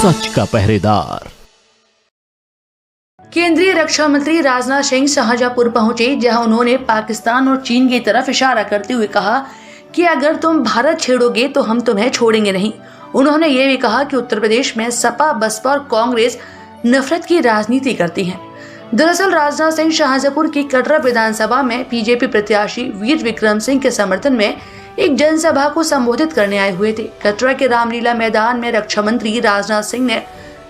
सच का पहरेदार। केंद्रीय रक्षा मंत्री राजनाथ सिंह शाहजहांपुर पहुंचे, जहां उन्होंने पाकिस्तान और चीन की तरफ इशारा करते हुए कहा कि अगर तुम भारत छेड़ोगे तो हम तुम्हें छोड़ेंगे नहीं। उन्होंने ये भी कहा कि उत्तर प्रदेश में सपा, बसपा और कांग्रेस नफरत की राजनीति करती हैं। दरअसल राजनाथ सिंह शाहजहांपुर की कटरा विधानसभा में बीजेपी प्रत्याशी वीर विक्रम सिंह के समर्थन में एक जनसभा को संबोधित करने आए हुए थे। कटरा के रामलीला मैदान में रक्षा मंत्री राजनाथ सिंह ने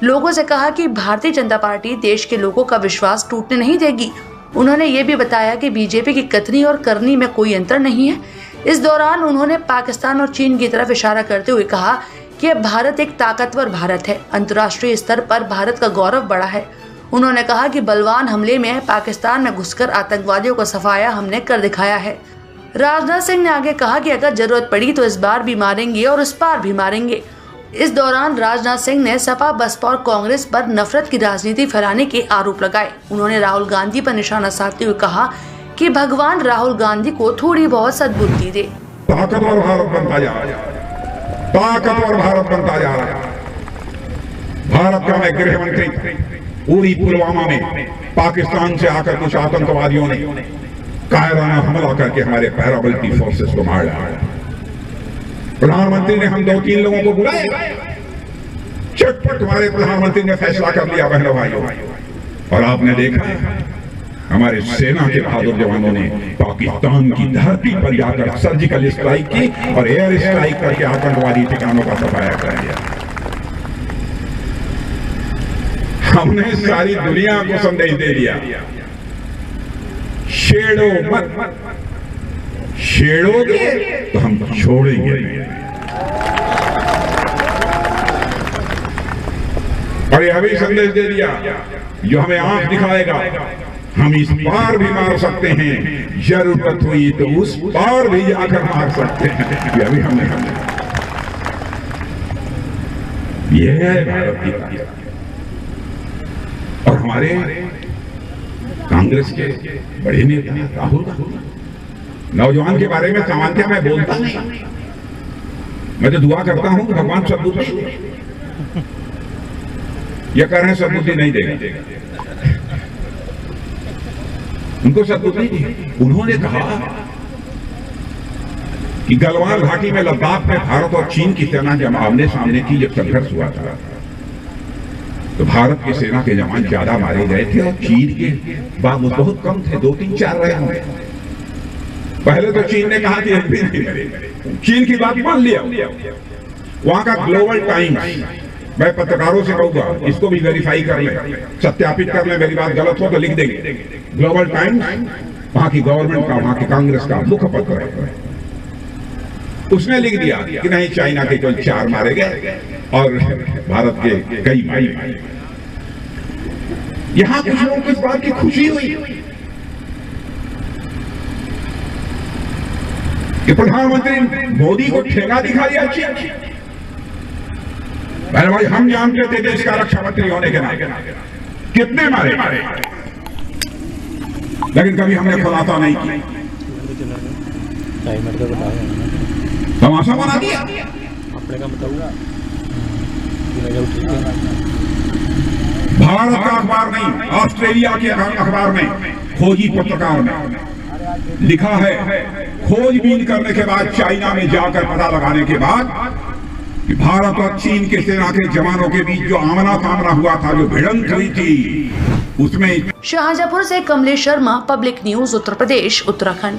लोगों से कहा कि भारतीय जनता पार्टी देश के लोगों का विश्वास टूटने नहीं देगी। उन्होंने ये भी बताया कि बीजेपी की कथनी और करनी में कोई अंतर नहीं है। इस दौरान उन्होंने पाकिस्तान और चीन की तरफ इशारा करते हुए कहा कि भारत एक ताकतवर भारत है, अंतर्राष्ट्रीय स्तर पर भारत का गौरव बढ़ा है। उन्होंने कहा कि बलवान हमले में पाकिस्तान में घुसकर आतंकवादियों का सफाया हमने कर दिखाया है। राजनाथ सिंह ने आगे कहा कि अगर जरूरत पड़ी तो इस बार भी मारेंगे और उस पार भी मारेंगे। इस दौरान राजनाथ सिंह ने सपा, बसपा और कांग्रेस पर नफरत की राजनीति फैलाने के आरोप लगाए। उन्होंने राहुल गांधी पर निशाना साधते हुए कहा कि भगवान राहुल गांधी को थोड़ी बहुत सद्बुद्धि दे। ताकतवर भारत बनता जा रहा है, ताकतवर भारत बनता जा रहा है। भारत का मैं गृह मंत्री उरी पुलवामा में पाकिस्तान से आकर कुछ आतंकवादियों ने कायराना हमला करके हमारे पैरामिलिट्री फोर्सेस को मार डाला। प्रधानमंत्री ने हम 2-3 लोगों को बुलाया, चटपट हमारे प्रधानमंत्री ने फैसला कर लिया बहनों भाइयों। और आपने देखा हमारे सेना के बहादुर जवानों ने पाकिस्तान की धरती पर जाकर सर्जिकल स्ट्राइक की और एयर स्ट्राइक करके आतंकवादी ठिकानों का सफाया कर दिया। हमने सारी दुनिया को संदेश दे दिया, छेड़ो मत, छेड़ोगे तो हम छोड़ेंगे नहीं। और यह भी संदेश दे दिया, जो हमें आंख दिखाएगा हम इस पार भी मार सकते हैं, जरूरत हुई तो उस पार भी जाकर मार सकते हैं। यह भी हमने यह है भारत की ताकत। और हमारे कांग्रेस के बड़े नेता राहुल गांधी नौजवान के बारे में सामान्यतः मैं बोलता नहीं, मैं तो दुआ करता हूं कि भगवान सद्बुद्धि दे। यह कह रहे हैं सद्बुद्धि नहीं देगा, उनको सद्बुद्धि दी। उन्होंने कहा कि गलवान घाटी में लद्दाख में भारत और चीन की सेना जब आमने सामने की जब संघर्ष हुआ था तो भारत की सेना के जवान ज्यादा मारे गए थे और चीन के बाबूत बहुत कम थे, 2-3-4 रहे होंगे। पहले तो चीन ने कहा कि एक भी नहीं मरे, चीन की बात मान लिया। वहां का ग्लोबल टाइम्स, मैं पत्रकारों से कहूंगा इसको भी वेरीफाई कर ले, सत्यापित कर ले, मेरी बात गलत हो तो लिख देंगे। ग्लोबल टाइम्स वहां की गवर्नमेंट का, वहां की कांग्रेस का मुख्य पत्र है, उसने लिख दिया कि नहीं, चाइना के केवल 4 मारे गए और भारत के कई मारे। यहां कुछ लोगों को इस बात की खुशी हुई कि प्रधानमंत्री मोदी को ठेला दिखा दिया चीन। भाई हम जानते थे देश का रक्षा मंत्री होने के नाते कितने मारे, लेकिन कभी हमने खुलासा नहीं किया, तमाशा बना दिया। भारत का अखबार नहीं, ऑस्ट्रेलिया के अखबार में खोजी पत्रकार ने लिखा है, खोजबीन करने के बाद चाइना में जाकर पता लगाने के बाद कि भारत और चीन के सेना के जवानों के बीच जो आमना सामना हुआ था, जो भिड़ंत हुई थी, उसमें। शाहजहांपुर से कमलेश शर्मा, पब्लिक न्यूज, उत्तर प्रदेश, उत्तराखंड।